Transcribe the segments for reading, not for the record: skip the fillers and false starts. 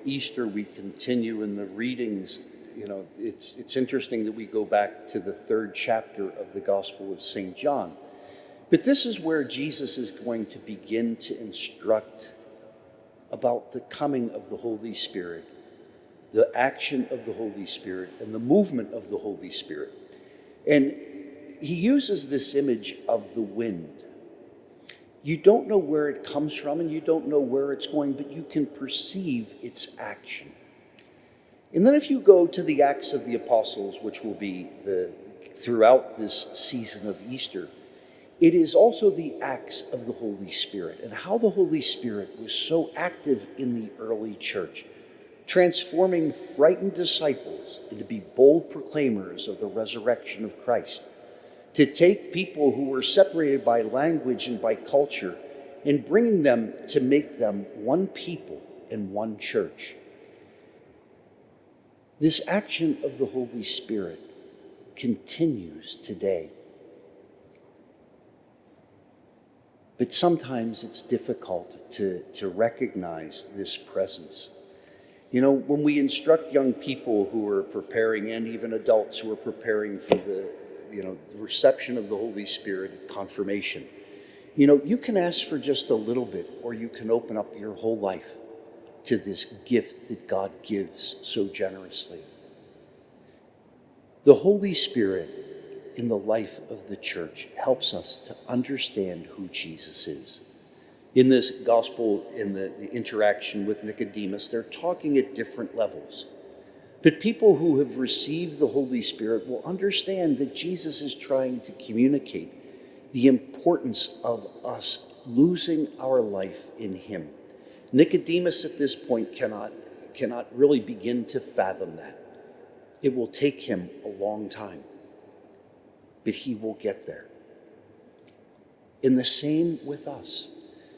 Easter, we continue in the readings. You know, it's interesting that we go back to the 3rd chapter of the Gospel of St. John. But this is where Jesus is going to begin to instruct about the coming of the Holy Spirit, the action of the Holy Spirit, and the movement of the Holy Spirit. And he uses this image of the wind. You don't know where it comes from and you don't know where it's going, but you can perceive its action. And then if you go to the Acts of the Apostles, which will be throughout this season of Easter, it is also the acts of the Holy Spirit and how the Holy Spirit was so active in the early church, transforming frightened disciples into be bold proclaimers of the resurrection of Christ, to take people who were separated by language and by culture and bringing them to make them one people and one church. This action of the Holy Spirit continues today. But sometimes it's difficult to recognize this presence. You know, when we instruct young people who are preparing, and even adults who are preparing for the reception of the Holy Spirit at confirmation, you can ask for just a little bit, or you can open up your whole life to this gift that God gives so generously. The Holy Spirit in the life of the church helps us to understand who Jesus is. In this gospel, in the interaction with Nicodemus, they're talking at different levels. But people who have received the Holy Spirit will understand that Jesus is trying to communicate the importance of us losing our life in him. Nicodemus at this point cannot really begin to fathom that. It will take him a long time, but he will get there. And the same with us.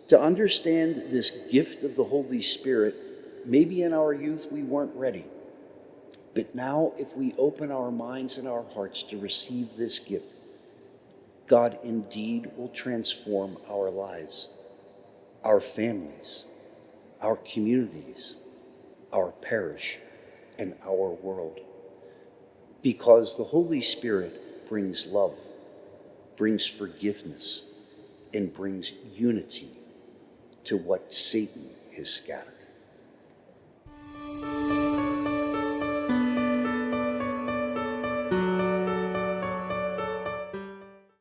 To understand this gift of the Holy Spirit, maybe in our youth we weren't ready. But now if we open our minds and our hearts to receive this gift, God indeed will transform our lives, our families, our communities, our parish, and our world. Because the Holy Spirit brings love, brings forgiveness, and brings unity to what Satan has scattered.